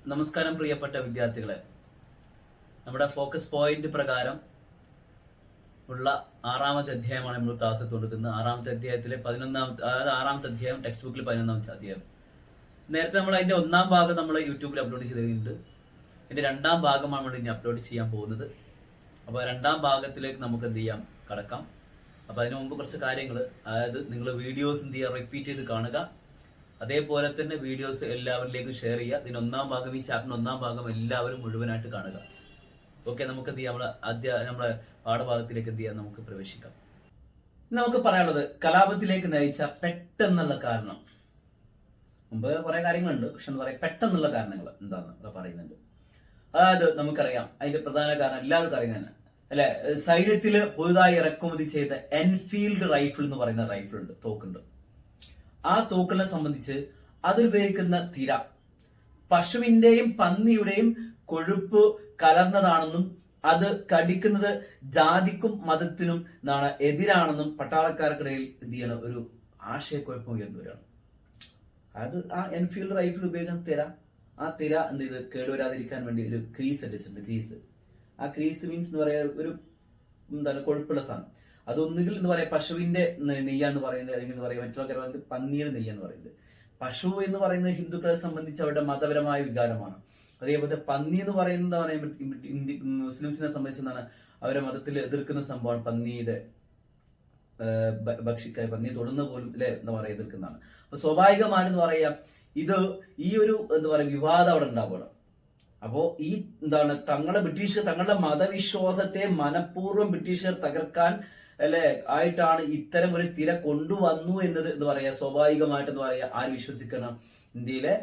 നമസ്കാരം പ്രിയപ്പെട്ട വിദ്യാർത്ഥികളെ. നമ്മുടെ ഫോക്കസ് പോയിന്റ് പ്രകാരം ഉള്ള ആറാമത്തെ അധ്യായമാണ് നമ്മൾ ക്ലാസ് കൊടുക്കുന്നത്. ആറാമത്തെ അധ്യായത്തിലെ ആറാമത്തെ അധ്യായം ടെക്സ്റ്റ് ബുക്കിൽ 11ാമത്തെ അധ്യായം. നേരത്തെ നമ്മൾ അതിന്റെ ഒന്നാം ഭാഗം നമ്മൾ യൂട്യൂബിൽ അപ്ലോഡ് ചെയ്തിട്ടുണ്ട്. അതിന്റെ രണ്ടാം ഭാഗമാണ് നമ്മൾ ഇനി അപ്ലോഡ് ചെയ്യാൻ പോകുന്നത്. അപ്പോൾ രണ്ടാം ഭാഗത്തിലേക്ക് നമുക്ക് എന്ത് ചെയ്യാം, കടക്കാം. അപ്പോൾ അതിനു മുമ്പ് കുറച്ച് കാര്യങ്ങൾ, അതായത് നിങ്ങൾ വീഡിയോസ് എന്ത് ചെയ്യുക, റിപ്പീറ്റ് ചെയ്ത് കാണുക. അതേപോലെ തന്നെ വീഡിയോസ് എല്ലാവരിലേക്കും ഷെയർ ചെയ്യുക. ഇതിന് ഒന്നാം ഭാഗം, ഈ ചാപ്റ്ററിന് ഒന്നാം ഭാഗം എല്ലാവരും മുഴുവനായിട്ട് കാണുക. ഓക്കെ, നമുക്ക് എന്ത് ചെയ്യാം, നമ്മളെ പാഠഭാഗത്തിലേക്ക് എന്ത് ചെയ്യാം, നമുക്ക് പ്രവേശിക്കാം. നമുക്ക് പറയാനുള്ളത് കലാപത്തിലേക്ക് നയിച്ച പെട്ടെന്നുള്ള കാരണം. മുമ്പ് കുറെ കാര്യങ്ങളുണ്ട്, പക്ഷെ എന്താ പറയുക, പെട്ടെന്നുള്ള കാരണങ്ങൾ എന്താണെന്ന് പറയുന്നുണ്ട്. അതായത് നമുക്കറിയാം, അതിന്റെ പ്രധാന കാരണം എല്ലാവർക്കും അറിയുന്നതന്നെ അല്ലെ, സൈന്യത്തില് പുതുതായി ഇറക്കുമതി ചെയ്ത എൻഫീൽഡ് റൈഫിൾ എന്ന് പറയുന്ന റൈഫിൾ ഉണ്ട്, തോക്കുണ്ട്. ആ തോക്കിനെ സംബന്ധിച്ച് അതിലുപയോഗിക്കുന്ന തിര പശുവിന്റെയും പന്നിയുടെയും കൊഴുപ്പ് കലർന്നതാണെന്നും അത് കടിക്കുന്നത് ജാതിക്കും മതത്തിനും എതിരാണെന്നും പട്ടാളക്കാർക്കിടയിൽ എന്ത് ചെയ്യണം, ഒരു ആശയക്കുഴപ്പം ഉയർന്നവരാണ്. അത് ആ എൻഫീൽഡ് റൈഫിൾ ഉപയോഗിക്കുന്ന തിര, ആ തിര എന്ത് ചെയ്ത് കേടുവരാതിരിക്കാൻ വേണ്ടി ഒരു ക്രീസ് അടിച്ചിട്ടുണ്ട്. ക്രീസ്, ആ ക്രീസ് മീൻസ് എന്ന് പറയാ ഒരു കൊഴുപ്പുള്ള സാധനം. അതൊന്നുകിൽ എന്ന് പറയാം പശുവിന്റെ നെയ്യാന്ന് പറയുന്നത്, അല്ലെങ്കിൽ എന്ന് പറയാം മറ്റുള്ള പറയുന്നത് പന്നിയുടെ നെയ്യാന്ന് പറയുന്നത്. പശു എന്ന് പറയുന്നത് ഹിന്ദുക്കളെ സംബന്ധിച്ച് അവരുടെ മതപരമായ വികാരമാണ്. അതേപോലെ പന്നി എന്ന് പറയുന്നത് മുസ്ലിംസിനെ സംബന്ധിച്ച് അവരുടെ മതത്തിൽ എതിർക്കുന്ന സംഭവമാണ്. പന്നിയുടെ ഭക്ഷിക്കാൻ, പന്നിയെ തൊടുന്ന പോലും അല്ലെ എന്താ പറയുക, എതിർക്കുന്നതാണ്. അപ്പൊ സ്വാഭാവികമാണെന്ന് പറയാം, ഇത് ഈ ഒരു എന്താ പറയുക വിവാദം അവിടെ ഉണ്ടാവണം. അപ്പോ ഈ തങ്ങളുടെ മതവിശ്വാസത്തെ മനഃപൂർവ്വം ബ്രിട്ടീഷുകാർ തകർക്കാൻ ആയിട്ടാണ് ഇത്തരം ഒരു തിര കൊണ്ടുവന്നു എന്നത് എന്താ പറയാ, സ്വാഭാവികമായിട്ട് എന്താ പറയാ, ആര് വിശ്വസിക്കണം, ഇന്ത്യയിലെ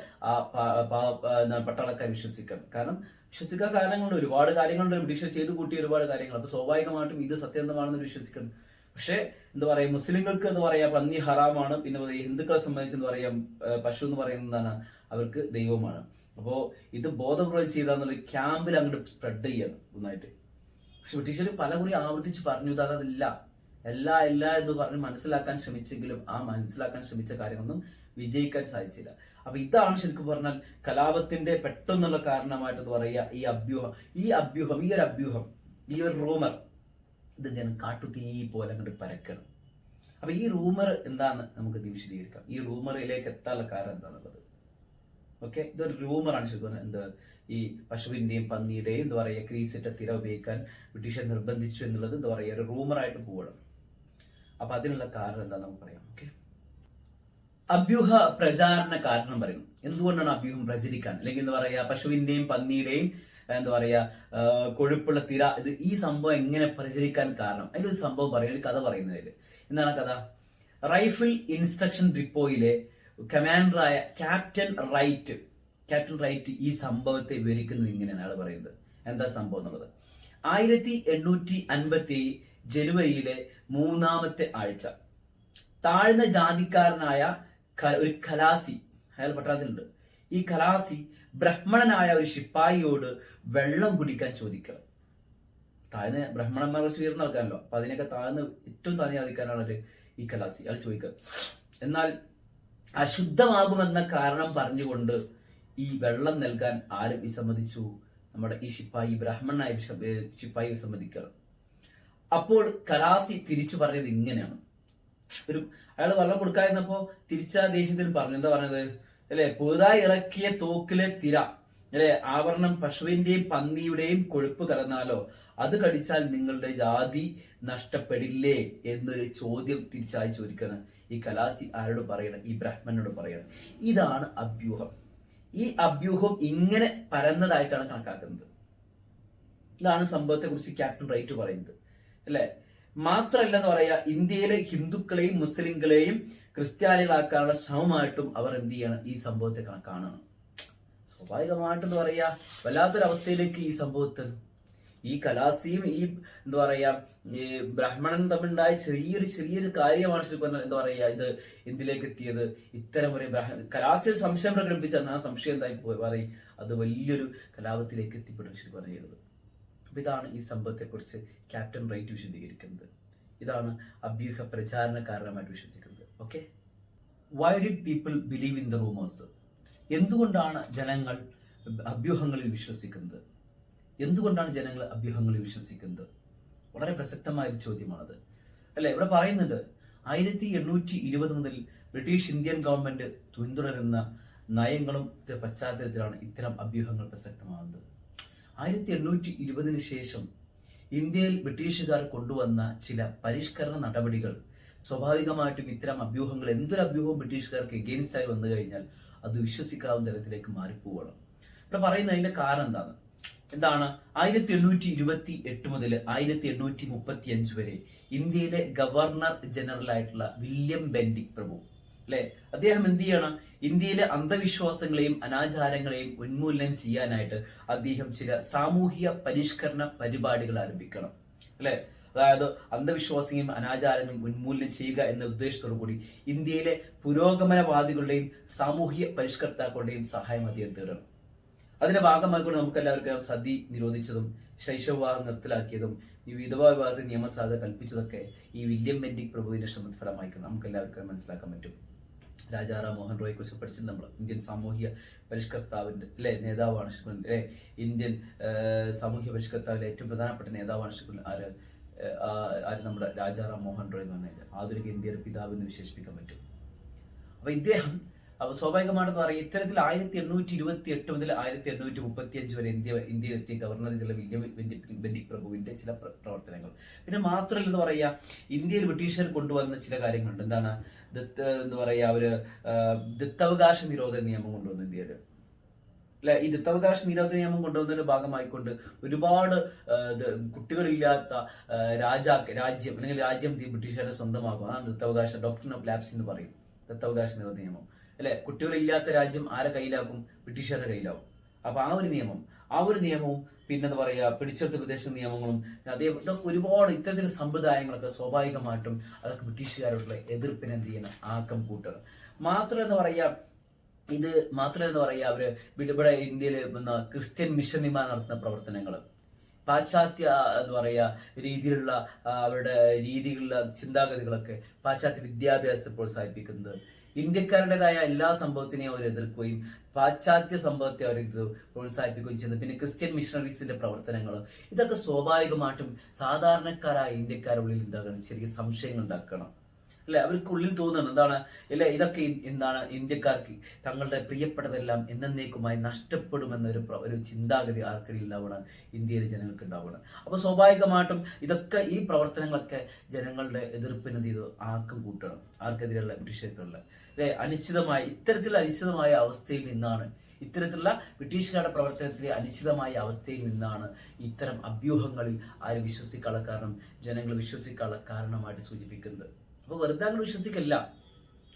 പട്ടാളക്കാർ വിശ്വസിക്കണം. കാരണം വിശ്വസിക്കാൻ കാരണങ്ങളുണ്ട്, ഒരുപാട് കാര്യങ്ങളുണ്ട്, ബ്രിട്ടീഷർ ചെയ്തു കൂട്ടിയ ഒരുപാട് കാര്യങ്ങൾ. അപ്പൊ സ്വാഭാവികമായിട്ടും ഇത് സത്യമാണെന്ന് വിശ്വസിക്കണം. പക്ഷെ എന്താ പറയാ, മുസ്ലിങ്ങൾക്ക് എന്ന് പറയാ പന്നി ഹറാമാണ്. പിന്നെ ഹിന്ദുക്കളെ സംബന്ധിച്ച് എന്താ പറയാ, പശു എന്ന് പറയുന്നതാണ് അവർക്ക് ദൈവമാണ്. അപ്പോ ഇത് ബോധപൂർവ്വം ചെയ്താന്നൊരു ക്യാമ്പിൽ അങ്ങോട്ട് സ്പ്രെഡ് ചെയ്യണം ഒന്നായിട്ട്. പക്ഷെ ബ്രിട്ടീഷർ പലകുറി ആവർത്തിച്ച് പറഞ്ഞു അതല്ല, അല്ല എന്ന് പറഞ്ഞ് മനസ്സിലാക്കാൻ ശ്രമിച്ചെങ്കിലും ആ മനസ്സിലാക്കാൻ ശ്രമിച്ച കാര്യമൊന്നും വിജയിക്കാൻ സാധിച്ചില്ല. അപ്പൊ ഇതാണ് ശരിക്കും പറഞ്ഞാൽ കലാപത്തിന്റെ പെട്ടെന്നുള്ള കാരണമായിട്ട് പറയുക ഈ ഒരു റൂമർ ഇത് ഞാൻ കാട്ടുതീ പോലെ അങ്ങോട്ട് പരക്കണം. അപ്പൊ ഈ റൂമർ എന്താന്ന് നമുക്ക് വിശദീകരിക്കാം. ഈ റൂമറിലേക്ക് എത്താനുള്ള കാരണം എന്താണെന്നുള്ളത്. ഓക്കെ, ഇതൊരു റൂമറാണ് ശരിക്കും. എന്താ ഈ പശുവിന്റെയും പന്നിയുടെയും എന്താ പറയുക ക്രീസിട്ട തിര ഉപയോഗിക്കാൻ ബ്രിട്ടീഷർ നിർബന്ധിച്ചു എന്നുള്ളത് എന്താ പറയുക ഒരു റൂമറായിട്ട് പോകണം. അപ്പൊ അതിനുള്ള കാരണം എന്താ നമുക്ക് പറയാം. ഓക്കെ, അഭ്യൂഹ പ്രചാരണ കാരണം പറയുന്നു. എന്തുകൊണ്ടാണ് അഭ്യൂഹം പ്രചരിക്കാൻ, അല്ലെങ്കിൽ എന്താ പറയാ പശുവിന്റെയും പന്നിയുടെയും എന്താ പറയാ കൊഴുപ്പുള്ള തിര, ഈ സംഭവം എങ്ങനെ പ്രചരിക്കാൻ കാരണം? അതിന്റെ ഒരു സംഭവം പറയുന്നത്, കഥ പറയുന്നതിൽ എന്താണ് കഥ. റൈഫിൾ ഇൻസ്ട്രക്ഷൻ ഡിപ്പോയിലെ കമാൻഡറായ ക്യാപ്റ്റൻ റൈറ്റ് ഈ സംഭവത്തെ വിവരിക്കുന്നത് ഇങ്ങനെയാണ്. അയാൾ പറയുന്നത് എന്താ സംഭവം എന്നുള്ളത്. 1857 ജനുവരിയിലെ 3ാമത്തെ ആഴ്ച താഴ്ന്ന ജാതിക്കാരനായ ഒരു ഖലാസി, അയാൾ പട്ടാളത്തിലുണ്ട്. ഈ ഖലാസി ബ്രാഹ്മണനായ ഒരു ശിപ്പായിയോട് വെള്ളം കുടിക്കാൻ ചോദിക്കണം. താഴ്ന്ന ബ്രാഹ്മണന്മാർ കുറച്ച് ഉയർന്ന ആൾക്കാരല്ലോ, അപ്പൊ അതിനൊക്കെ ഏറ്റവും താഴ്ന്ന ജാതിക്കാരനാണ് ഈ ഖലാസി. അയാൾ ചോദിക്കുക. എന്നാൽ അശുദ്ധമാകുമെന്ന കാരണം പറഞ്ഞുകൊണ്ട് ഈ വെള്ളം നൽകാൻ ആരും വിസമ്മതിച്ചു. നമ്മുടെ ഈ ശിപ്പായി, ബ്രാഹ്മണനായ ശിപ്പായി വിസമ്മതിക്കണം. അപ്പോൾ ഖലാസി തിരിച്ചു പറഞ്ഞത് ഇങ്ങനെയാണ്. അയാൾ വെള്ളം കൊടുക്കാതിരുന്നപ്പോ തിരിച്ച ദേഷ്യത്തിൽ പറഞ്ഞു, എന്താ പറഞ്ഞത് അല്ലെ, പുതുതായി ഇറക്കിയ തോക്കിലെ തിര ആവരണം പശുവിന്റെയും പന്നിയുടെയും കൊഴുപ്പ് കലർന്നാലോ അത് കടിച്ചാൽ നിങ്ങളുടെ ജാതി നഷ്ടപ്പെടില്ലേ എന്നൊരു ചോദ്യം തിരിച്ചായി ചോദിക്കണം. ഈ ഖലാസി ആരോട് പറയണം? ഈ ബ്രാഹ്മണനോട് പറയണം. ഇതാണ് അഭ്യൂഹം. ഈ അഭ്യൂഹം ഇങ്ങനെ പരന്നതായിട്ടാണ് കണക്കാക്കുന്നത്. ഇതാണ് സംഭവത്തെ കുറിച്ച് ക്യാപ്റ്റൻ റൈറ്റ് പറയുന്നത് അല്ലെ. മാത്രല്ല എന്ന് പറയാ, ഇന്ത്യയിലെ ഹിന്ദുക്കളെയും മുസ്ലിങ്ങളെയും ക്രിസ്ത്യാനികളാക്കാനുള്ള ശ്രമമായിട്ടും അവർ എന്ത് ചെയ്യണം, ഈ സംഭവത്തെ കാണണം. സ്വാഭാവികമായിട്ടും എന്താ പറയാ വല്ലാത്തൊരവസ്ഥയിലേക്ക് ഈ സംഭവത്തിൽ ഈ കലാസിയും ഈ എന്താ പറയാ ഈ ബ്രാഹ്മണനും തമ്മിലുണ്ടായ ചെറിയൊരു കാര്യമാണ് ശരിക്കും എന്താ പറയാ ഇത് എന്തിലേക്ക് എത്തിയത്. ഇത്തരം ഒരു കലാസിയുടെ സംശയം പ്രകടിപ്പിച്ചാൽ ആ സംശയം എന്തായി പറയും, അത് വലിയൊരു കലാപത്തിലേക്ക് എത്തിപ്പെടും ശരിക്കും പറയുന്നത്. അപ്പൊ ഇതാണ് ഈ സംഭവത്തെക്കുറിച്ച് ക്യാപ്റ്റൻ റൈറ്റ് വിശദീകരിക്കുന്നത്. ഇതാണ് അഭ്യൂഹ പ്രചാരണ കാരണമായിട്ട് വിശ്വസിക്കുന്നത്. Okay, why did people believe in the rumours? എന്തുകൊണ്ടാണ് ജനങ്ങൾ അഭ്യൂഹങ്ങളിൽ വിശ്വസിക്കുന്നത്? എന്തുകൊണ്ടാണ് ജനങ്ങൾ അഭ്യൂഹങ്ങളിൽ വിശ്വസിക്കുന്നത്? വളരെ പ്രസക്തമായ ഒരു ചോദ്യമാണത്, അല്ലെ? ഇവിടെ പറയുന്നുണ്ട് 1820 മുതൽ ബ്രിട്ടീഷ് ഇന്ത്യൻ ഗവൺമെന്റ് പിന്തുടരുന്ന നയങ്ങളും പശ്ചാത്തലത്തിലാണ് ഇത്തരം അഭ്യൂഹങ്ങൾ പ്രസക്തമാകുന്നത്. 1820 ശേഷം ഇന്ത്യയിൽ ബ്രിട്ടീഷുകാർ കൊണ്ടുവന്ന ചില പരിഷ്കരണ നടപടികൾ സ്വാഭാവികമായിട്ടും ഇത്തരം അഭ്യൂഹങ്ങൾ, എന്തൊരു അഭ്യൂഹവും ബ്രിട്ടീഷുകാർക്ക് എഗെയിൻസ്റ്റ് ആയി വന്നു കഴിഞ്ഞാൽ അത് വിശ്വസിക്കാവുന്ന തരത്തിലേക്ക് മാറിപ്പോവാണ്. ഇവിടെ പറയുന്ന അതിന്റെ കാരണം എന്താണ്? 1828 മുതൽ 1835 വരെ ഇന്ത്യയിലെ ഗവർണർ ജനറൽ ആയിട്ടുള്ള വില്യം ബെന്റിക് പ്രഭു, അല്ലെ, അദ്ദേഹം എന്ത് ചെയ്യണം? ഇന്ത്യയിലെ അന്ധവിശ്വാസങ്ങളെയും അനാചാരങ്ങളെയും ഉന്മൂലനം ചെയ്യാനായിട്ട് അദ്ദേഹം ചില സാമൂഹിക പരിഷ്കരണ പരിപാടികൾ ആരംഭിക്കണം, അല്ലെ? അതായത് അന്ധവിശ്വാസങ്ങളെയും അനാചാരങ്ങളെയും ഉന്മൂലനം ചെയ്യുക എന്ന ഉദ്ദേശത്തോടു കൂടി ഇന്ത്യയിലെ പുരോഗമനവാദികളുടെയും സാമൂഹിക പരിഷ്കർത്താക്കളുടെയും സഹായം അദ്ദേഹം തേടണം. അതിന്റെ ഭാഗമായിക്കൊണ്ട് നമുക്ക് എല്ലാവർക്കും സതി നിരോധിച്ചതും ശൈശവവിവാഹം നിർത്തലാക്കിയതും ഈ വിധവാ വിവാഹത്തിന് നിയമസാധ്യത കൽപ്പിച്ചതൊക്കെ ഈ വില്യം ബെന്റിക് പ്രഭുവിന്റെ ശ്രമഫലമായി നമുക്ക് എല്ലാവർക്കും മനസ്സിലാക്കാൻ പറ്റും. രാജാറാം മോഹൻ റോയെ കുറിച്ച് പഠിച്ചിട്ട് നമ്മൾ ഇന്ത്യൻ സാമൂഹ്യ പരിഷ്കർത്താവിന്റെ നേതാവാണ് ശരിക്കും, ഇന്ത്യൻ സാമൂഹ്യ പരിഷ്കർത്താവിലെ ഏറ്റവും പ്രധാനപ്പെട്ട നേതാവാണ് ശരിക്കും ആര് നമ്മുടെ രാജാറാം മോഹൻ റോയ് എന്ന് പറഞ്ഞാൽ ആധുനിക ഇന്ത്യയുടെ പിതാവ് എന്ന് വിശേഷിപ്പിക്കാൻ പറ്റും. അപ്പൊ ഇദ്ദേഹം സ്വാഭാവികമാണെന്ന് പറയും ഇത്തരത്തിൽ 1828 മുതൽ 1835 വരെ ഇന്ത്യയിലെത്തിയ ഗവർണർ ജനറൽ വില്യം ബെന്റിക് പ്രഭുവിന്റെ ചില പ്രവർത്തനങ്ങൾ. പിന്നെ മാത്രമല്ല എന്ന് പറയാ, ഇന്ത്യയിൽ ബ്രിട്ടീഷുകാർ കൊണ്ടുവന്ന ചില കാര്യങ്ങളുണ്ട്. എന്താണ്? എന്താ പറയാ, അവര് ദത്തവകാശ നിരോധന നിയമം കൊണ്ടുവന്നു ഇന്ത്യയിൽ, അല്ലെ? ഈ ദത്തവകാശ നിരോധന നിയമം കൊണ്ടുവന്നതിന്റെ ഭാഗമായിക്കൊണ്ട് ഒരുപാട് കുട്ടികളില്ലാത്ത രാജ്യം അല്ലെങ്കിൽ രാജ്യം ബ്രിട്ടീഷുകാരെ സ്വന്തമാക്കും. അതാണ് ദത്തവകാശ ഡോക്ട്രിൻ ഓഫ് ലാപ്സ് എന്ന് പറയും, ദത്തവകാശ നിരോധന നിയമം, അല്ലെ? കുട്ടികളില്ലാത്ത രാജ്യം ആരെ കയ്യിലാക്കും? ബ്രിട്ടീഷുകാരുടെ കയ്യിലാവും. അപ്പൊ ആ ഒരു നിയമവും പിന്നെന്താ പറയാ, പിടിച്ചെടുത്ത പ്രദേശ നിയമങ്ങളും അതേ ഒരുപാട് ഇത്തരത്തിലുള്ള സമ്പ്രദായങ്ങളൊക്കെ സ്വാഭാവികമായിട്ടും അതൊക്കെ ബ്രിട്ടീഷുകാരോടുള്ള എതിർപ്പിനെ എന്ത് ചെയ്യണം? ആക്കം കൂട്ടണം. മാത്രമല്ല അവര് ഇവിടെ ഇന്ത്യയിൽ ക്രിസ്ത്യൻ മിഷണറിമാർ നടത്തുന്ന പ്രവർത്തനങ്ങൾ, പാശ്ചാത്യ എന്താ പറയാ രീതിയിലുള്ള അവരുടെ രീതികളിലുള്ള ചിന്താഗതികളൊക്കെ പാശ്ചാത്യ വിദ്യാഭ്യാസത്തെ പ്രോത്സാഹിപ്പിക്കുന്നത്, ഇന്ത്യക്കാരുടേതായ എല്ലാ സംഭവത്തിനെയും അവർ എതിർക്കുകയും പാശ്ചാത്യ സംഭവത്തെ അവർ പ്രോത്സാഹിപ്പിക്കുകയും ചെയ്യുന്നത്. പിന്നെ ക്രിസ്ത്യൻ മിഷണറീസിന്റെ പ്രവർത്തനങ്ങൾ, ഇതൊക്കെ സ്വാഭാവികമായിട്ടും സാധാരണക്കാരായ ഇന്ത്യക്കാരുള്ളിൽ എന്താകണം? ചെറിയ സംശയങ്ങൾ ഉണ്ടാക്കണം, അല്ലെ? അവർക്കുള്ളിൽ തോന്നുന്നു എന്താണ്? അല്ലെ, ഇതൊക്കെ എന്താണ്? ഇന്ത്യക്കാർക്ക് തങ്ങളുടെ പ്രിയപ്പെട്ടതെല്ലാം എന്നേക്കുമായി നഷ്ടപ്പെടുമെന്ന ഒരു ചിന്താഗതി ആർക്കിടയിൽ ഉണ്ടാവണം? ഇന്ത്യയിലെ ജനങ്ങൾക്ക് ഉണ്ടാവണം. അപ്പൊ സ്വാഭാവികമായിട്ടും ഈ പ്രവർത്തനങ്ങളൊക്കെ ജനങ്ങളുടെ എതിർപ്പിന് എന്ത് ചെയ്തു? ആക്കം കൂട്ടണം. ആർക്കെതിരെയുള്ള? ബ്രിട്ടീഷുകാർക്കുള്ള, അല്ലെ? ഇത്തരത്തിലുള്ള അനിശ്ചിതമായ അവസ്ഥയിൽ നിന്നാണ്, ഇത്തരത്തിലുള്ള ബ്രിട്ടീഷുകാരുടെ പ്രവർത്തനത്തിലെ അനിശ്ചിതമായ അവസ്ഥയിൽ നിന്നാണ് ഇത്തരം അഭ്യൂഹങ്ങളിൽ ആര് വിശ്വസിക്കാനുള്ള കാരണം, ജനങ്ങൾ വിശ്വസിക്കാനുള്ള കാരണമായിട്ട് സൂചിപ്പിക്കുന്നത്. അപ്പോൾ വെറുതെ അങ്ങ് വിശ്വസിക്കല്ല.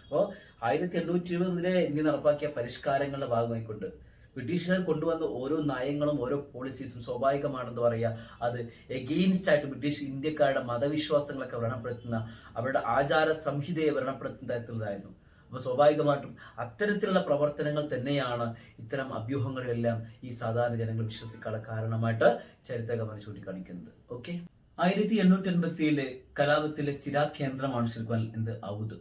അപ്പോൾ 1820 മുതലേ ഇന്ത്യ നടപ്പാക്കിയ പരിഷ്കാരങ്ങളുടെ ഭാഗമായിക്കൊണ്ട് ബ്രിട്ടീഷുകാർ കൊണ്ടുവന്ന ഓരോ നയങ്ങളും ഓരോ പോളിസീസും സ്വാഭാവികമാണെന്ന് പറയുക, അത് എഗെയിൻസ്റ്റ് ആയിട്ട് ബ്രിട്ടീഷ് ഇന്ത്യക്കാരുടെ മതവിശ്വാസങ്ങളൊക്കെ വ്രണപ്പെടുത്തുന്ന, അവരുടെ ആചാര സംഹിതയെ വ്രണപ്പെടുത്തുന്ന തരത്തിലുള്ളതായിരുന്നു. അപ്പോൾ സ്വാഭാവികമായിട്ടും അത്തരത്തിലുള്ള പ്രവർത്തനങ്ങൾ തന്നെയാണ് ഇത്തരം അഭ്യൂഹങ്ങളെല്ലാം ഈ സാധാരണ ജനങ്ങൾ വിശ്വസിക്കാനുള്ള കാരണമായിട്ട് ചരിത്രകാരന്മാർ ചൂണ്ടിക്കാണിക്കുന്നത്. ഓക്കെ, 1887 കലാപത്തിലെ സ്ഥിരാകേന്ദ്രമാണ് ശരിക്കും ഔദ്.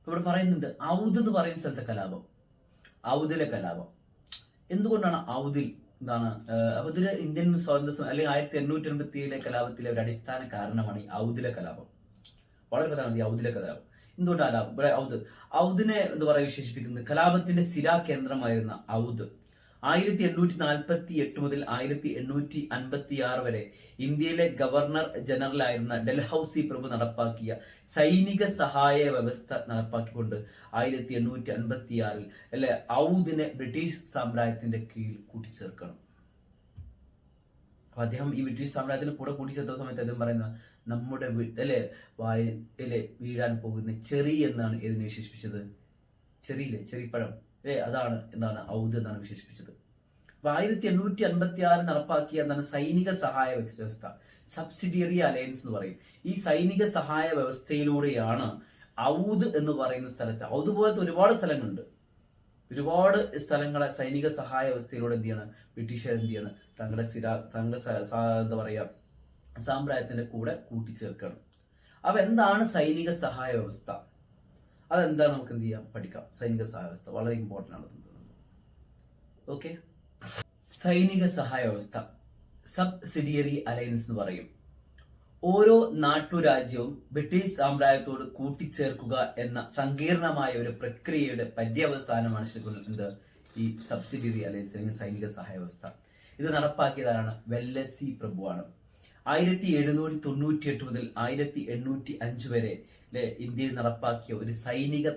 ഇവിടെ പറയുന്നുണ്ട് ഔദ് എന്ന് പറയുന്ന സ്ഥലത്തെ കലാപം, ഔദിലെ കലാപം. എന്തുകൊണ്ടാണ് ഔദിൽ അപ്പൊ ഇതൊരു ഇന്ത്യൻ സ്വാതന്ത്ര്യ അല്ലെങ്കിൽ 1887 കലാപത്തിലെ ഒരു അടിസ്ഥാന കാരണമാണ് ഈ ഔദിലെ കലാപം. വളരെ പ്രധാനമാണ് ഈ ഔദിലെ കലാപം. എന്തുകൊണ്ടാണ് ഇവിടെ ഔദിനെ എന്താ പറയുക വിശേഷിപ്പിക്കുന്നത്? കലാപത്തിന്റെ സ്ഥിരാകേന്ദ്രമായിരുന്ന ഔദ് 1848 മുതൽ 1856 വരെ ഇന്ത്യയിലെ ഗവർണർ ജനറൽ ആയിരുന്ന ഡൽഹൌസി പ്രഭു നടപ്പാക്കിയ സൈനിക സഹായ വ്യവസ്ഥ നടപ്പാക്കിക്കൊണ്ട് 1856 അല്ലെ ഔദിനെ ബ്രിട്ടീഷ് സാമ്രാജ്യത്തിന്റെ കീഴിൽ കൂട്ടിച്ചേർക്കണം. അപ്പൊ അദ്ദേഹം ഈ ബ്രിട്ടീഷ് സാമ്രാജ്യത്തിന് കൂടെ കൂട്ടിച്ചേർത്ത സമയത്ത് അദ്ദേഹം പറയുന്ന നമ്മുടെ വീഴാൻ പോകുന്ന ചെറി എന്നാണ് ഇതിനെ വിശേഷിപ്പിച്ചത്. ചെറിപ്പഴം അതാണ് ഔദ് എന്നാണ് വിശേഷിപ്പിച്ചത്. അപ്പൊ 1856 നടപ്പാക്കിയ സൈനിക സഹായ വ്യവസ്ഥ, സബ്സിഡിയറി അലയൻസ് എന്ന് പറയും. ഈ സൈനിക സഹായ വ്യവസ്ഥയിലൂടെയാണ് ഔദ് എന്ന് പറയുന്ന സ്ഥലത്ത്, ഔദ് പോലത്തെ ഒരുപാട് സ്ഥലങ്ങളുണ്ട്, ഒരുപാട് സ്ഥലങ്ങളെ സൈനിക സഹായ വ്യവസ്ഥയിലൂടെ എന്ത് ചെയ്യണം? ബ്രിട്ടീഷുകാർ എന്ത് ചെയ്യണം? തങ്ങളുടെ എന്താ പറയാ സാമ്രാജ്യത്തിന്റെ കൂടെ കൂട്ടിച്ചേർക്കണം. അപ്പൊ എന്താണ് സൈനിക സഹായ വ്യവസ്ഥ? അതെന്താ നമുക്ക് എന്ത് ചെയ്യാം? പഠിക്കാം. സൈനിക സഹായ വ്യവസ്ഥ വളരെ ഇമ്പോർട്ടൻ്റ് ആണ്. ഓക്കെ. സൈനിക സഹായ വ്യവസ്ഥ, സബ്സിഡിയറി അലയൻസ് എന്ന് പറയും. ഓരോ നാട്ടുരാജ്യവും ബ്രിട്ടീഷ് സാമ്രാജ്യത്തോട് കൂട്ടിച്ചേർക്കുക എന്ന സങ്കീർണമായ ഒരു പ്രക്രിയയുടെ പര്യവസാനമാണ് ശരിക്കും എന്ത് ഈ സബ്സിഡിയറി അലയൻസ് അല്ലെങ്കിൽ സൈനിക സഹായ വ്യവസ്ഥ. ഇത് നടപ്പാക്കിയതാണ് വെല്ലസി പ്രഭുവാണ്. 1798 മുതൽ 1805 വരെ ഇന്ത്യയിൽ നടപ്പാക്കിയ ഒരു സൈനിക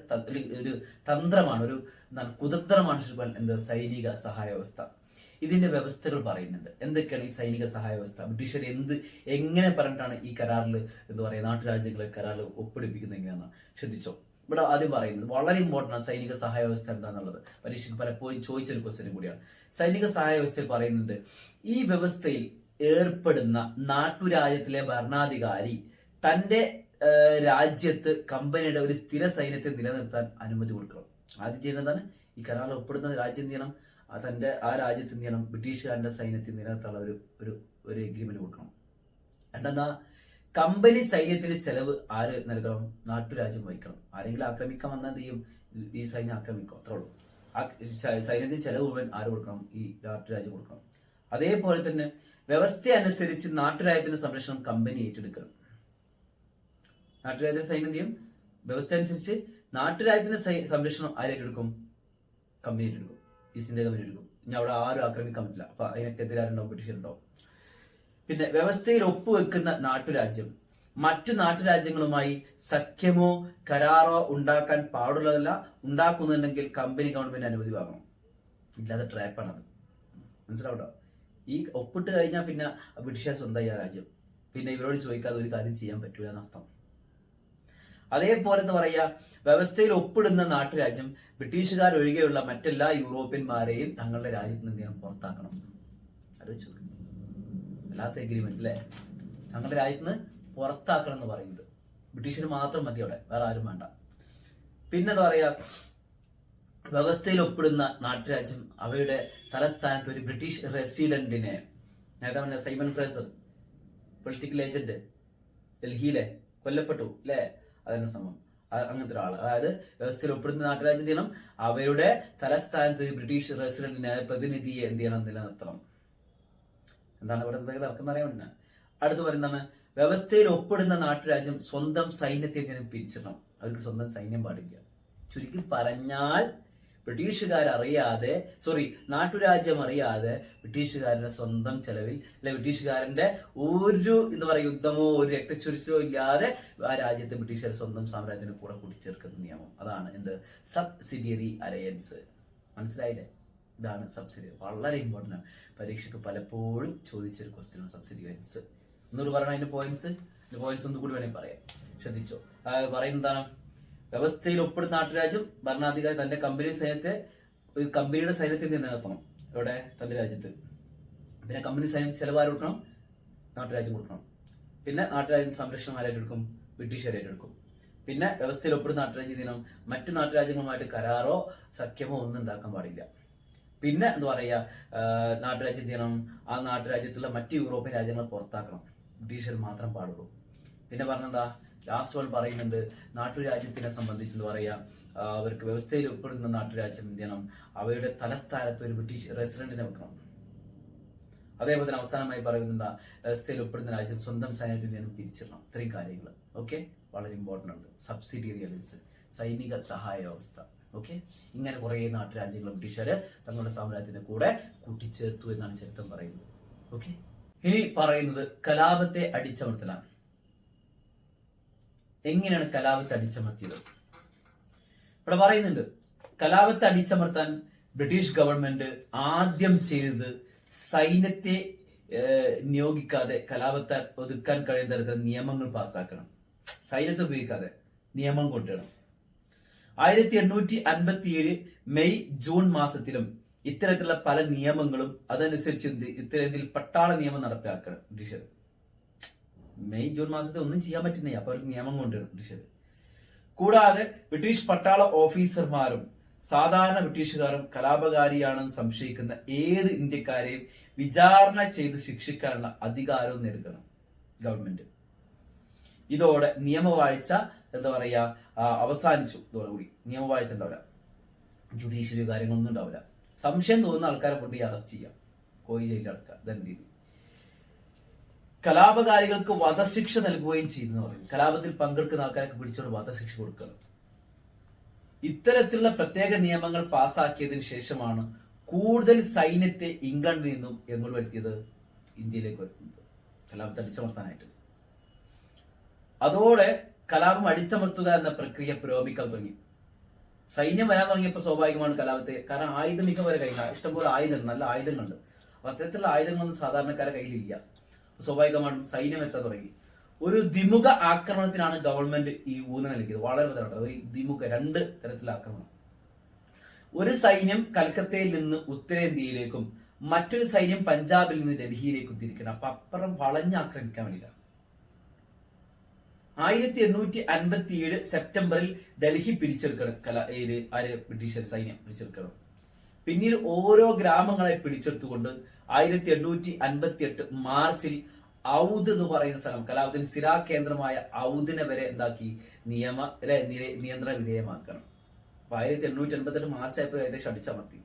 ഒരു തന്ത്രമാണ്, ഒരു കുതന്ത്രമാണ് ശരിക്കും എന്ത് സൈനിക സഹായ വ്യവസ്ഥ. ഇതിന്റെ വ്യവസ്ഥകൾ പറയുന്നുണ്ട്. എന്തൊക്കെയാണ് ഈ സൈനിക സഹായ വ്യവസ്ഥ? ബ്രിട്ടീഷർ എങ്ങനെ പറഞ്ഞിട്ടാണ് ഈ കരാറിൽ എന്താ പറയുക നാട്ടുരാജ്യങ്ങളെ കരാറിൽ ഒപ്പിടിപ്പിക്കുന്നത് എങ്ങനെയാണെന്ന് ശ്രദ്ധിച്ചോ. ഇവിടെ ആദ്യം പറയുന്നത് വളരെ ഇമ്പോർട്ടൻ്റ് ആണ് സൈനിക സഹായ വ്യവസ്ഥ എന്താണെന്നുള്ളത്. പരീക്ഷയ്ക്ക് പലപ്പോഴും ചോദിച്ചൊരു ക്വസ്റ്റ്യനും കൂടിയാണ്. സൈനിക സഹായ വ്യവസ്ഥയിൽ പറയുന്നുണ്ട്, ഈ വ്യവസ്ഥയിൽ ഏർപ്പെടുന്ന നാട്ടുരാജ്യത്തിലെ ഭരണാധികാരി തന്റെ രാജ്യത്ത് കമ്പനിയുടെ ഒരു സ്ഥിര സൈന്യത്തെ നിലനിർത്താൻ അനുമതി കൊടുക്കണം. ആദ്യം ചെയ്യുന്നതാണ് ഈ കരാറിൽ ഒപ്പിടുന്ന രാജ്യം എന്ത് ചെയ്യണം, തന്റെ ആ രാജ്യത്ത് എന്ത് ചെയ്യണം, ബ്രിട്ടീഷുകാരന്റെ സൈന്യത്തിൽ നിലനിർത്താനുള്ള ഒരു എഗ്രിമെന്റ് കൊടുക്കണം. രണ്ടെന്താ, കമ്പനി സൈന്യത്തിന്റെ ചെലവ് ആര് നൽകണം? നാട്ടുരാജ്യം വഹിക്കണം. ആരെങ്കിലും ആക്രമിക്കാൻ വന്നാൽ എന്ത് ചെയ്യും, ഈ സൈന്യം ആക്രമിക്കും, അത്രേ ഉള്ളൂ. ആ സൈന്യത്തിന്റെ ചെലവ് മുഴുവൻ ആര് കൊടുക്കണം? ഈ നാട്ടുരാജ്യം കൊടുക്കണം. അതേപോലെ തന്നെ വ്യവസ്ഥ അനുസരിച്ച് നാട്ടുരാജ്യത്തിന്റെ സംരക്ഷണം കമ്പനി ഏറ്റെടുക്കണം. നാട്ടുരാജ്യത്തിന്റെ സൈന്യം എന്ത് ചെയ്യും? വ്യവസ്ഥ അനുസരിച്ച് നാട്ടുരാജ്യത്തിന്റെ സംരക്ഷണം ആര് ഏറ്റെടുക്കും? കമ്പനി ഏറ്റെടുക്കും, ഈസ്റ്റ് ഇന്ത്യ കമ്പനി എടുക്കും. ഇനി അവിടെ ആരും ആക്രമിക്കാൻ പറ്റില്ല. അപ്പൊ അതിനൊക്കെതിരാരുണ്ടാവും, ബ്രിട്ടീഷുണ്ടാവും. പിന്നെ വ്യവസ്ഥയിൽ ഒപ്പുവെക്കുന്ന നാട്ടുരാജ്യം മറ്റു നാട്ടുരാജ്യങ്ങളുമായി സഖ്യമോ കരാറോ ഉണ്ടാക്കാൻ പാടുള്ളതല്ല. ഉണ്ടാക്കുന്നുണ്ടെങ്കിൽ കമ്പനി ഗവൺമെന്റ് അനുമതി വാങ്ങണം. ഇല്ലാതെ ട്രാപ്പാണത്, മനസ്സിലാവട്ടോ. ഈ ഒപ്പിട്ട് കഴിഞ്ഞാൽ പിന്നെ ബ്രിട്ടീഷുകാർ സ്വന്തമായി ആ രാജ്യം, പിന്നെ ഇവരോട് ചോദിക്കാതെ ഒരു കാര്യം ചെയ്യാൻ പറ്റൂല എന്നർത്ഥം. അതേപോലെ എന്താ പറയുക, വ്യവസ്ഥയിൽ ഒപ്പിടുന്ന നാട്ടുരാജ്യം ബ്രിട്ടീഷുകാർ ഒഴികെയുള്ള മറ്റെല്ലാ യൂറോപ്യന്മാരെയും തങ്ങളുടെ രാജ്യത്ത് നിന്ന് പുറത്താക്കണം. ആലോചിച്ചു, വല്ലാത്ത എഗ്രിമെന്റ് അല്ലേ? തങ്ങളുടെ രാജ്യത്ത് നിന്ന് പുറത്താക്കണം എന്ന് പറയുന്നത്. ബ്രിട്ടീഷുകാർ മാത്രം മതി അവിടെ, വേറെ ആരും വേണ്ട. പിന്നെന്താ പറയാ, വ്യവസ്ഥയിൽ ഒപ്പിടുന്ന നാട്ടുരാജ്യം അവയുടെ തലസ്ഥാനത്ത് ഒരു ബ്രിട്ടീഷ് റെസിഡന്റിനെ, നേരത്തെ പറഞ്ഞ സൈമൺ ഫ്രേസർ പൊളിറ്റിക്കൽ ഏജന്റ് ഡൽഹിയിലെ കൊല്ലപ്പെട്ടു അല്ലേ, അതിന് സമം അങ്ങനത്തെ ഒരാൾ, അതായത് വ്യവസ്ഥയിൽ ഒപ്പിടുന്ന നാട്ടുരാജ്യം ചെയ്യണം അവരുടെ തലസ്ഥാനത്ത് ഒരു ബ്രിട്ടീഷ് റെസിഡന്റിനെ പ്രതിനിധിയെ എന്ത് ചെയ്യണം, നിലനിർത്തണം. എന്താണ് ഇവിടെ നടക്കുന്ന അറിയാൻ പറ്റുന്നത്. അടുത്ത് പറയുന്നതാണ്, വ്യവസ്ഥയിൽ ഒപ്പിടുന്ന നാട്ടുരാജ്യം സ്വന്തം സൈന്യത്തെ പിരിച്ചിടണം. അവർക്ക് സ്വന്തം സൈന്യം പാടില്ല. ചുരുക്കി പറഞ്ഞാൽ നാട്ടുരാജ്യം അറിയാതെ ബ്രിട്ടീഷുകാരുടെ സ്വന്തം ചെലവിൽ അല്ലെ ബ്രിട്ടീഷുകാരന്റെ ഒരു എന്താ പറയുക യുദ്ധമോ ഒരു രക്തച്ചൊരിച്ചിലോ ഇല്ലാതെ ആ രാജ്യത്തെ ബ്രിട്ടീഷുകാർ സ്വന്തം സാമ്രാജ്യത്തിന് കൂടെ കൂട്ടിച്ചേർക്കുന്ന നിയമം. അതാണ് എന്ത് സബ്സിഡിയറി അലയൻസ്. മനസ്സിലായില്ലേ? ഇതാണ് സബ്സിഡിയറി. വളരെ ഇമ്പോർട്ടൻ്റ് ആണ്. പരീക്ഷയ്ക്ക് പലപ്പോഴും ചോദിച്ചൊരു ക്വസ്റ്റ്യൻ സബ്സിഡി അലയൻസ്. ഒന്നുകൂടി പറയണം അതിന്റെ പോയിന്റ്സ് ഒന്നുകൂടി വേണമെങ്കിൽ പറയാം. ശ്രദ്ധിച്ചോ. പറയുന്നതാണ്, വ്യവസ്ഥയിൽ ഒപ്പിടുന്ന നാട്ടുരാജ്യം ഭരണാധികാരി തന്റെ കമ്പനിയുടെ സൈന്യത്തെ നിലനിർത്തണം ഇവിടെ തന്റെ രാജ്യത്ത്. പിന്നെ കമ്പനി സൈന്യം ചെലവാര് കൊടുക്കണം? നാട്ടുരാജ്യം കൊടുക്കണം. പിന്നെ നാട്ടുരാജ്യം സംരക്ഷണം ആരായിട്ടെടുക്കും? ബ്രിട്ടീഷുകാരായിട്ടെടുക്കും. പിന്നെ വ്യവസ്ഥയിൽ ഒപ്പിടുന്ന നാട്ടുരാജ്യം ദിനം മറ്റു നാട്ടുരാജ്യങ്ങളുമായിട്ട് കരാറോ സഖ്യമോ ഒന്നും ഉണ്ടാക്കാൻ പാടില്ല. പിന്നെ എന്താ പറയുക, നാട്ടുരാജ്യം ചെയ്യണം ആ നാട്ടുരാജ്യത്തുള്ള മറ്റ് യൂറോപ്യൻ രാജ്യങ്ങളെ പുറത്താക്കണം. ബ്രിട്ടീഷുകാർ മാത്രം പാടുള്ളൂ. പിന്നെ പറഞ്ഞെന്താ, ലാസ്റ്റ് വൺ പറയുന്നുണ്ട്, നാട്ടുരാജ്യത്തിനെ സംബന്ധിച്ച് എന്താ പറയുക, അവർക്ക് വ്യവസ്ഥയിൽ ഉൾപ്പെടുന്ന നാട്ടുരാജ്യം എന്ത് ചെയ്യണം, അവയുടെ തലസ്ഥാനത്ത് ഒരു ബ്രിട്ടീഷ് റെസിഡന്റിനെ വെക്കണം. അതേപോലെ തന്നെ അവസാനമായി പറയുന്നത്, വ്യവസ്ഥയിൽ ഉൾപ്പെടുന്ന രാജ്യം സ്വന്തം സൈന്യത്തിൽ നിന്നും പിരിച്ചിടണം. ഇത്രയും കാര്യങ്ങൾ ഓക്കെ, വളരെ ഇമ്പോർട്ടൻ്റ് ആണ്. സബ്സിഡിയറി അലയൻസ്, സൈനിക സഹായ വ്യവസ്ഥ. ഓക്കെ, ഇങ്ങനെ കുറേ നാട്ടുരാജ്യങ്ങൾ ബ്രിട്ടീഷുകാര് തങ്ങളുടെ സാമ്രാജ്യത്തിന്റെ കൂടെ കൂട്ടിച്ചേർത്തു എന്നാണ് ചരിത്രം പറയുന്നത്. ഓക്കെ, ഇനി പറയുന്നത് കലാപത്തെ അടിച്ചമർത്തലാണ്. എങ്ങനെയാണ് കലാപത്തെ അടിച്ചമർത്തിയത്? ഇവിടെ പറയുന്നുണ്ട്, കലാപത്തെ അടിച്ചമർത്താൻ ബ്രിട്ടീഷ് ഗവൺമെന്റ് ആദ്യം ചെയ്തത് സൈന്യത്തെ നിയോഗിക്കാതെ കലാപത്തെ ഒതുക്കാൻ കഴിയുന്ന തരത്തിൽ നിയമങ്ങൾ പാസ്സാക്കണം. സൈന്യത്തെ ഉപയോഗിക്കാതെ നിയമം കൊണ്ടുവരണം. 1857 മെയ് ജൂൺ മാസത്തിലും ഇത്തരത്തിലുള്ള പല നിയമങ്ങളും അതനുസരിച്ച് ഇത്തരത്തിൽ പട്ടാള നിയമം നടപ്പിലാക്കണം ബ്രിട്ടീഷർ. മെയ് ജൂൺ മാസത്തിൽ ഒന്നും ചെയ്യാൻ പറ്റുന്നില്ല, അപ്പൊ അവർക്ക് നിയമം കൊണ്ടുവരും ബ്രിട്ടീഷർ. കൂടാതെ ബ്രിട്ടീഷ് പട്ടാള ഓഫീസർമാരും സാധാരണ ബ്രിട്ടീഷുകാരും കലാപകാരിയാണെന്ന് സംശയിക്കുന്ന ഏത് ഇന്ത്യക്കാരെയും വിചാരണ ചെയ്ത് ശിക്ഷിക്കാനുള്ള അധികാരവും നൽകണം ഗവൺമെന്റ്. ഇതോടെ നിയമവാഴ്ച എന്താ പറയാ അവസാനിച്ചു. ഇതോടുകൂടി നിയമവാഴ്ച ഉണ്ടാവില്ല, ജുഡീഷ്യറി കാര്യങ്ങളൊന്നും ഉണ്ടാവില്ല. സംശയം തോന്നുന്ന ആൾക്കാരെ കൊണ്ട് അറസ്റ്റ് ചെയ്യാം, കോഴി ജയിലിൽ അടക്കുക. ഇതന്നെ രീതി. കലാപകാരികൾക്ക് വധശിക്ഷ നൽകുകയും ചെയ്യുന്നു പറയും. കലാപത്തിൽ പങ്കെടുക്കുന്ന ആൾക്കാരൊക്കെ പിടിച്ചോണ്ട് വധശിക്ഷ കൊടുക്കണം. ഇത്തരത്തിലുള്ള പ്രത്യേക നിയമങ്ങൾ പാസാക്കിയതിനു ശേഷമാണ് കൂടുതൽ സൈന്യത്തെ ഇംഗ്ലണ്ടിൽ നിന്നും എങ്ങോട്ട് വരുത്തിയത്, ഇന്ത്യയിലേക്ക് വരുത്തുന്നത്, കലാപത്തെ അടിച്ചമർത്താനായിട്ട്. അതോടെ കലാപം അടിച്ചമർത്തുക എന്ന പ്രക്രിയ പുരോഗമിക്കാൻ തുടങ്ങി. സൈന്യം വരാൻ തുടങ്ങിയപ്പോൾ സ്വാഭാവികമാണ് കലാപത്തെ, കാരണം ആയുധം മിക വരെ കയ്യിൽ, ഇഷ്ടംപോലെ ആയുധം, നല്ല ആയുധങ്ങളുണ്ട്. അപ്പൊ അത്തരത്തിലുള്ള ആയുധങ്ങളൊന്നും സാധാരണക്കാരുടെ കയ്യിലില്ല. സ്വാഭാവികമായിട്ടും സൈന്യം എത്താൻ തുടങ്ങി. ഒരു ദ്വിമുഖ ആക്രമണത്തിനാണ് ഗവൺമെന്റ് ഈ ഊന്നൽ നൽകിയത്. വളരെ പ്രധാനപ്പെട്ട ഒരു ദ്വിമുഖ, 2 തരത്തിലുള്ള ആക്രമണം. ഒരു സൈന്യം കൽക്കത്തയിൽ നിന്ന് ഉത്തരേന്ത്യയിലേക്കും മറ്റൊരു സൈന്യം പഞ്ചാബിൽ നിന്ന് ഡൽഹിയിലേക്കും തിരിക്കണം. അപ്പൊ അപ്പുറം വളഞ്ഞ് ആക്രമിക്കാൻ വേണ്ടിയിട്ടാണ്. 1857 സെപ്റ്റംബറിൽ ഡൽഹി പിടിച്ചെടുക്കണം. ബ്രിട്ടീഷ് സൈന്യം പിടിച്ചെടുക്കണം. പിന്നീട് ഓരോ ഗ്രാമങ്ങളെ പിടിച്ചെടുത്തുകൊണ്ട് 1858 മാർച്ചിൽ ഔദ് എന്ന് പറയുന്ന സ്ഥലം, കലാപത്തിന് സ്ഥിരാ കേന്ദ്രമായ ഔദിനെ വരെ എന്താക്കി, നിയന്ത്രണ വിധേയമാക്കണം. അപ്പൊ 1858 മാർച്ച് ആയപ്പോൾ ഏകദേശം അടിച്ചമർത്തി.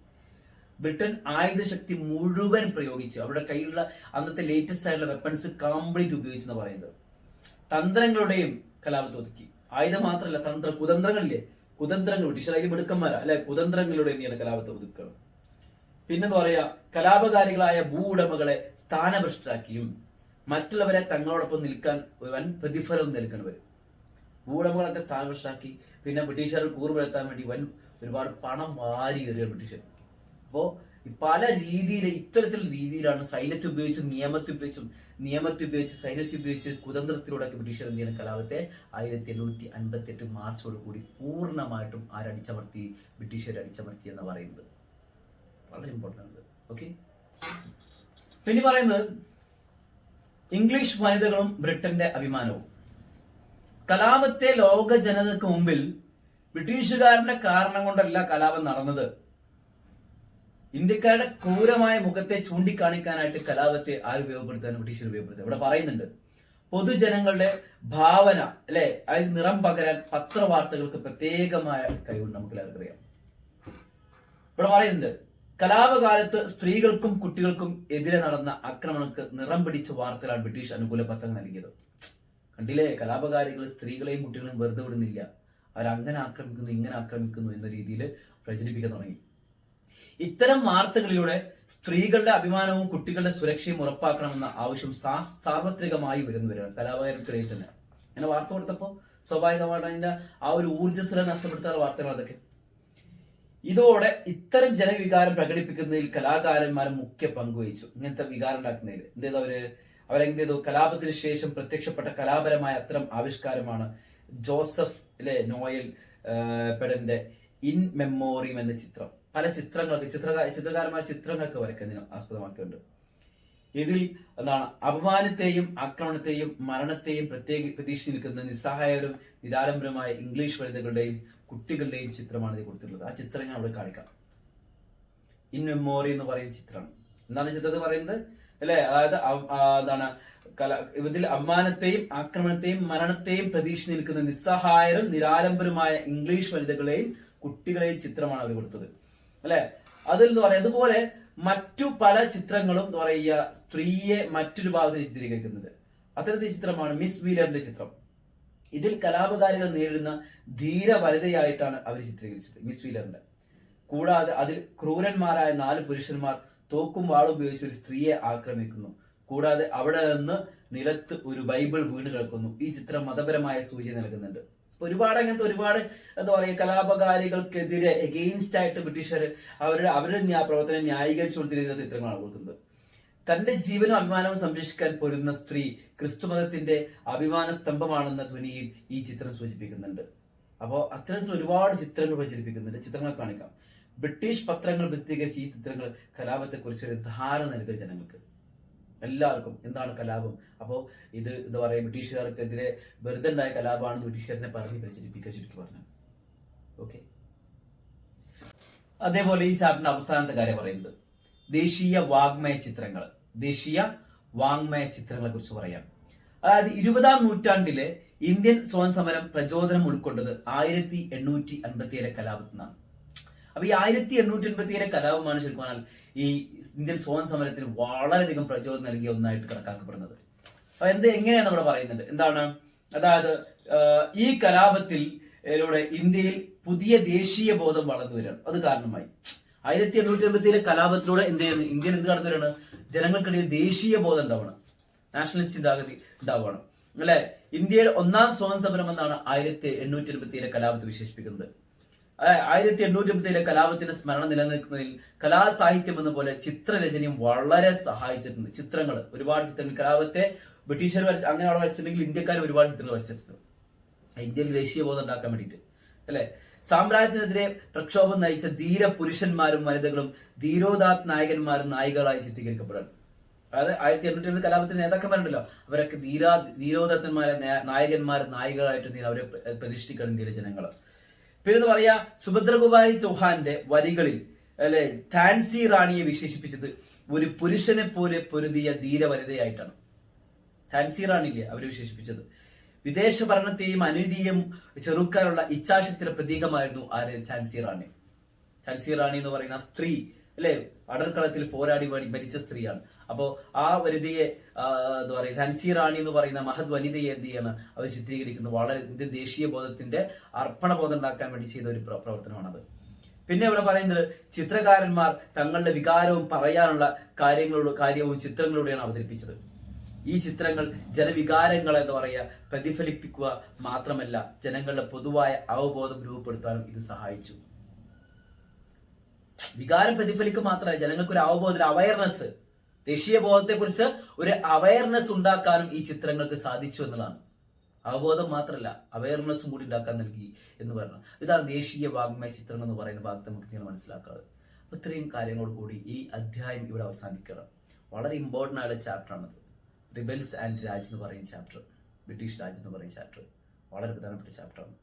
ബ്രിട്ടൻ ആയുധശക്തി മുഴുവൻ പ്രയോഗിച്ച് അവരുടെ കയ്യിലുള്ള അന്നത്തെ ലേറ്റസ്റ്റ് ആയിട്ടുള്ള വെപ്പൺസ് കംപ്ലീറ്റ് ഉപയോഗിച്ചെന്ന് പറയുന്നത്. തന്ത്രങ്ങളുടെയും കലാപത്തെ ഒതുക്കി. ആയുധം മാത്രമല്ല, കുതന്ത്രങ്ങളില്ലേ, കുതന്ത്രങ്ങൾ, ബ്രിട്ടീഷുകാരി മിടുക്കന്മാരാ അല്ലെ, കുതന്ത്രങ്ങളുടെ എന്താണ് കലാപത്തെ ഒതുക്കുക. പിന്നെന്താ പറയാ, കലാപകാരികളായ ഭൂ ഉടമകളെ സ്ഥാനഭ്രഷ്ടരാക്കിയും മറ്റുള്ളവരെ തങ്ങളോടൊപ്പം നിൽക്കാൻ വൻ പ്രതിഫലവും നൽകേണ്ടി വരും. ഭൂവുടമകളൊക്കെ സ്ഥാനഭ്രഷ്ടരാക്കി. പിന്നെ ബ്രിട്ടീഷുകാർ കൂറുപെടുത്താൻ വേണ്ടി ഒരുപാട് പണം വാരി എറിയ ബ്രിട്ടീഷുകാർ. അപ്പോ പല രീതിയിൽ, ഇത്തരത്തിലുള്ള രീതിയിലാണ് സൈന്യത്തെ ഉപയോഗിച്ചും നിയമത്തെ ഉപയോഗിച്ച് സൈന്യത്തെ ഉപയോഗിച്ച് കുതന്ത്രത്തിലൂടെ ബ്രിട്ടീഷുകാർ എന്ത് ചെയ്യുന്ന കലാപത്തെ 1858 മാർച്ചോടുകൂടി പൂർണ്ണമായിട്ടും ആരടിച്ചമർത്തി, ബ്രിട്ടീഷുകാർ അടിച്ചമർത്തി എന്ന് പറയുന്നത് വളരെ ഇമ്പോർട്ടൻ്റ് ആണ്. ഓക്കെ, പിന്നെ പറയുന്നത് ഇംഗ്ലീഷ് വനിതകളും ബ്രിട്ടന്റെ അഭിമാനവും. കലാപത്തെ ലോക ജനതയ്ക്ക് മുമ്പിൽ ബ്രിട്ടീഷുകാരന്റെ കാരണം കൊണ്ടല്ല കലാപം നടന്നത്. ഇന്ത്യക്കാരുടെ ക്രൂരമായ മുഖത്തെ ചൂണ്ടിക്കാണിക്കാനായിട്ട് കലാപത്തെ ഉപയോഗപ്പെടുത്താൻ ബ്രിട്ടീഷുകാർ ഉപയോഗപ്പെടുത്തുക. ഇവിടെ പറയുന്നുണ്ട്, പൊതുജനങ്ങളുടെ ഭാവന അല്ലെ, അതിൽ നിറം പകരാൻ പത്രവാർത്തകൾക്ക് പ്രത്യേകമായ കഴിവുണ്ട്. നമുക്ക് എല്ലാവർക്കും അറിയാം. ഇവിടെ പറയുന്നുണ്ട്, കലാപകാലത്ത് സ്ത്രീകൾക്കും കുട്ടികൾക്കും എതിരെ നടന്ന ആക്രമണങ്ങൾക്ക് നിറം പിടിച്ച വാർത്തകളാണ് ബ്രിട്ടീഷ് അനുകൂല പത്രങ്ങൾ നൽകിയത്. കണ്ടില്ലേ, കലാപകാരികൾ സ്ത്രീകളെയും കുട്ടികളെയും വെറുതെ വിടുന്നില്ല, അവരങ്ങനെ ആക്രമിക്കുന്നു, ഇങ്ങനെ ആക്രമിക്കുന്നു എന്ന രീതിയിൽ പ്രചരിപ്പിക്കാൻ തുടങ്ങി. ഇത്തരം വാർത്തകളിലൂടെ സ്ത്രീകളുടെ അഭിമാനവും കുട്ടികളുടെ സുരക്ഷയും ഉറപ്പാക്കണമെന്ന ആവശ്യം സാർവത്രികമായി വരികയാണ് കലാപകാരികൾക്കിടയിൽ തന്നെ. അങ്ങനെ വാർത്ത കൊടുത്തപ്പോൾ സ്വാഭാവികമായിട്ട് അതിന്റെ ആ ഒരു ഊർജ്ജസ്വല നഷ്ടപ്പെടുത്താനുള്ള വാർത്തകൾ അതൊക്കെ. ഇതോടെ ഇത്തരം ജനവികാരം പ്രകടിപ്പിക്കുന്നതിൽ കലാകാരന്മാർ മുഖ്യ പങ്കുവഹിച്ചു. ഇങ്ങനത്തെ വികാരം ഉണ്ടാക്കുന്നതിൽ അവരെന്ത് ചെയ്തു, കലാപത്തിന് ശേഷം പ്രത്യക്ഷപ്പെട്ട കലാപരമായ അത്തരം ആവിഷ്കാരമാണ് ജോസഫ് നോയൽ പെഡന്റെ ഇൻ മെമ്മോറിയം എന്ന ചിത്രം. പല ചിത്രങ്ങൾക്ക് ചിത്രകാരന്മാർ ചിത്രങ്ങൾക്ക് വരയ്ക്കുന്നതിന് ആസ്പദമാക്കിയുണ്ട്. ഇതിൽ എന്താണ്, അപമാനത്തെയും ആക്രമണത്തെയും മരണത്തെയും പ്രതീക്ഷ നിൽക്കുന്ന നിസ്സഹായരും നിരാലംബരമായ ഇംഗ്ലീഷ് വനിതകളുടെയും കുട്ടികളുടെയും ചിത്രമാണ് ഇത് കൊടുത്തിട്ടുള്ളത്. ആ ചിത്രം ഞാൻ അവിടെ കാണിക്കാം. ഇൻ മെമ്മോറി എന്ന് പറയുന്ന ചിത്രമാണ്. എന്താണ് ചിത്രത്തിൽ പറയുന്നത് അല്ലെ, അതായത് എന്താണ്, ഇതിൽ അപമാനത്തെയും ആക്രമണത്തെയും മരണത്തെയും പ്രതീക്ഷ നിൽക്കുന്ന നിസ്സഹായരും നിരാലംബരുമായ ഇംഗ്ലീഷ് വനിതകളെയും കുട്ടികളെയും ചിത്രമാണ് അവർ കൊടുത്തത് അല്ലെ. അതിൽ എന്ന് പറയാം, അതുപോലെ മറ്റു പല ചിത്രങ്ങളും എന്ന് പറയുക സ്ത്രീയെ മറ്റൊരു ഭാഗത്ത് ചിത്രീകരിക്കുന്നുണ്ട്. അത്തരത്തിൽ ചിത്രമാണ് മിസ് വീലറിന്റെ ചിത്രം. ഇതിൽ കലാപകാരികൾ നേരിടുന്ന ധീര വനിതയായിട്ടാണ് അവർ ചിത്രീകരിച്ചത് മിസ് വീലറിന്റെ. കൂടാതെ അതിൽ ക്രൂരന്മാരായ 4 പുരുഷന്മാർ തോക്കും വാളും ഉപയോഗിച്ച് ഒരു സ്ത്രീയെ ആക്രമിക്കുന്നു. കൂടാതെ അവിടെ നിന്ന് നിലത്ത് ഒരു ബൈബിൾ വീണ് കിടക്കുന്നു. ഈ ചിത്രം മതപരമായ സൂചന നൽകുന്നുണ്ട്. ഒരുപാട് അങ്ങനത്തെ ഒരുപാട് എന്താ പറയുക, കലാപകാരികൾക്കെതിരെ എഗെയിൻസ്റ്റ് ആയിട്ട് ബ്രിട്ടീഷുകാർ അവരുടെ പ്രവർത്തനം ന്യായീകരിച്ചു കൊടുത്തിരുന്ന ചിത്രങ്ങളാണ് കൊടുക്കുന്നത്. തന്റെ ജീവനും അഭിമാനവും സംരക്ഷിക്കാൻ പൊരുന്ന സ്ത്രീ ക്രിസ്തുമതത്തിന്റെ അഭിമാന സ്തംഭമാണെന്ന ധ്വനിയിൽ ഈ ചിത്രം സൂചിപ്പിക്കുന്നുണ്ട്. അപ്പോൾ അത്തരത്തിൽ ഒരുപാട് ചിത്രങ്ങൾ പ്രചരിപ്പിക്കുന്നുണ്ട്. ചിത്രങ്ങൾ കാണിക്കാം. ബ്രിട്ടീഷ് പത്രങ്ങൾ പ്രസിദ്ധീകരിച്ച ഈ ചിത്രങ്ങൾ കലാപത്തെക്കുറിച്ച് ഒരു ധാരണ നൽകുക ജനങ്ങൾക്ക് എല്ലാവർക്കും. എന്താണ് കലാപം? അപ്പോൾ ഇത് എന്താ പറയുക, ബ്രിട്ടീഷുകാർക്കെതിരെ വെറുതെ ഉണ്ടായ കലാപമാണെന്ന് ബ്രിട്ടീഷുകാരനെ പറഞ്ഞ് പ്രചരിപ്പിക്കുക ചുരുക്കി പറഞ്ഞു. ഓക്കെ, അതേപോലെ ഈ ചാപ്റ്ററിന്റെ അവസാനത്തെ കാര്യം പറയുന്നത് ദേശീയ വാങ്മയ ചിത്രങ്ങൾ. ദേശീയ വാങ്മയ ചിത്രങ്ങളെ കുറിച്ച് പറയാം. അതായത് 20-ാം നൂറ്റാണ്ടിലെ ഇന്ത്യൻ സ്വാതന്ത്ര്യ സമരം പ്രചോദനം ഉൾക്കൊണ്ടത് 1857 കലാപത്തിൽ നിന്നാണ്. അപ്പൊ ഈ 1887 കലാപമാണ് ശരിക്കും പറഞ്ഞാൽ ഈ ഇന്ത്യൻ സ്വാതന്ത്ര്യ സമരത്തിന് വളരെയധികം പ്രചോദനം നൽകിയ ഒന്നായിട്ട് കണക്കാക്കപ്പെടുന്നത്. അപ്പൊ എങ്ങനെയാണ് നമ്മൾ പറയുന്നത് എന്താണ്, അതായത് ഈ കലാപത്തിൽ ഇന്ത്യയിൽ പുതിയ ദേശീയ ബോധം വളർന്നു വരികയാണ്. അത് കാരണമായി 1887 കലാപത്തിലൂടെ ഇന്ത്യയിൽ എന്ത് കടന്നു വരികയാണ്, ജനങ്ങൾക്കിടയിൽ ദേശീയ ബോധം ഉണ്ടാവണം, നാഷണലിസ്റ്റ് ചിന്താഗതി ഉണ്ടാവണം അല്ലെ. ഇന്ത്യയുടെ ഒന്നാം സ്വാതന്ത്ര്യ സമരം എന്നാണ് 1887 കലാപത്തെ വിശേഷിപ്പിക്കുന്നത്. 1887 കലാപത്തിന്റെ സ്മരണ നിലനിൽക്കുന്നതിൽ കലാസാഹിത്യം എന്ന പോലെ ചിത്രരചനയും വളരെ സഹായിച്ചിട്ടുണ്ട്. ചിത്രങ്ങൾ, ഒരുപാട് ചിത്രങ്ങൾ, കലാപത്തെ ബ്രിട്ടീഷുകാർ അങ്ങനെ അവിടെ വരച്ചിട്ടുണ്ടെങ്കിൽ ഇന്ത്യക്കാർ ഒരുപാട് ചിത്രങ്ങൾ വരച്ചിട്ടുണ്ട് ഇന്ത്യയിൽ ദേശീയ ബോധം ഉണ്ടാക്കാൻ വേണ്ടിയിട്ട് അല്ലെ. സാമ്രാജ്യത്തിനെതിരെ പ്രക്ഷോഭം നയിച്ച ധീര പുരുഷന്മാരും വനിതകളും ധീരോദാത്ത നായകന്മാരും നായികകളായി ചിത്രീകരിക്കപ്പെടാൻ. അതായത് 1887 കലാപത്തിന്റെ നേതാക്കന്മാരുണ്ടല്ലോ, അവരൊക്കെ ധീരോദത്തന്മാരെ നായകന്മാരും നായികകളായിട്ട് അവരെ പ്രതിഷ്ഠിക്കണം ഇന്ത്യയിലെ ജനങ്ങൾ. പിന്നെ പറയാ, സുഭദ്രകുമാരി ചൗഹാന്റെ വരികളിൽ അല്ലെ ഝാൻസി റാണിയെ വിശേഷിപ്പിച്ചത് ഒരു പുരുഷനെ പോലെ പൊരുതിയ ധീര വനിതയായിട്ടാണ്. ഝാൻസി റാണിയില്ലേ അവരെ വിശേഷിപ്പിച്ചത്. വിദേശ ഭരണത്തെയും അനീതിയും ചെറുക്കാനുള്ള ഇച്ഛാശക്തിയുടെ പ്രതീകമായിരുന്നു ഝാൻസി റാണി. ഝാൻസി റാണി എന്ന് പറയുന്ന സ്ത്രീ അല്ലെ, അടർക്കളത്തിൽ പോരാടി മരിച്ച സ്ത്രീയാണ്. അപ്പോ ആ വനിതയെ എന്താ പറയുക, ഝാൻസി റാണി എന്ന് പറയുന്ന മഹത് വനിതയെ എന്ത് ചെയ്യാണ് അവർ ചിത്രീകരിക്കുന്നത്, വളരെ ഇന്ത്യൻ ദേശീയ ബോധത്തിന്റെ അർപ്പണബോധം ഉണ്ടാക്കാൻ വേണ്ടി ചെയ്ത ഒരു പ്രവർത്തനമാണത്. പിന്നെ ഇവിടെ പറയുന്നത്, ചിത്രകാരന്മാർ തങ്ങളുടെ വികാരവും പറയാനുള്ള കാര്യവും ചിത്രങ്ങളിലൂടെയാണ് അവതരിപ്പിച്ചത്. ഈ ചിത്രങ്ങൾ ജനവികാരങ്ങൾ എന്താ പറയുക പ്രതിഫലിപ്പിക്കുക മാത്രമല്ല, ജനങ്ങളുടെ പൊതുവായ അവബോധം രൂപപ്പെടുത്താനും ഇത് സഹായിച്ചു. വികാരം പ്രതിഫലിക്കുക മാത്രമല്ല, ജനങ്ങൾക്ക് ഒരു അവബോധം, ഒരു അവയർനെസ്, ദേശീയ ബോധത്തെ കുറിച്ച് ഒരു അവയർനെസ് ഉണ്ടാക്കാനും ഈ ചിത്രങ്ങൾക്ക് സാധിച്ചു എന്നുള്ളതാണ്. അവബോധം മാത്രമല്ല, അവയർനെസ്സും കൂടി ഉണ്ടാക്കാൻ നൽകി എന്ന് പറഞ്ഞു. ഇതാണ് ദേശീയ വാഗ്മയ ചിത്രങ്ങൾ എന്ന് പറയുന്ന ഭാഗത്ത് നമുക്ക് ഇങ്ങനെ മനസ്സിലാക്കുന്നത്. ഇത്രയും കാര്യങ്ങളോട് കൂടി ഈ അധ്യായം ഇവിടെ അവസാനിക്കണം. വളരെ ഇമ്പോർട്ടൻ്റ് ആയ ചാപ്റ്ററാണത്. റിബൽസ് ആൻഡ് രാജ് എന്ന് പറയുന്ന ചാപ്റ്റർ, ബ്രിട്ടീഷ് രാജ് എന്ന് പറയുന്ന ചാപ്റ്റർ വളരെ പ്രധാനപ്പെട്ട ചാപ്റ്ററാണ്.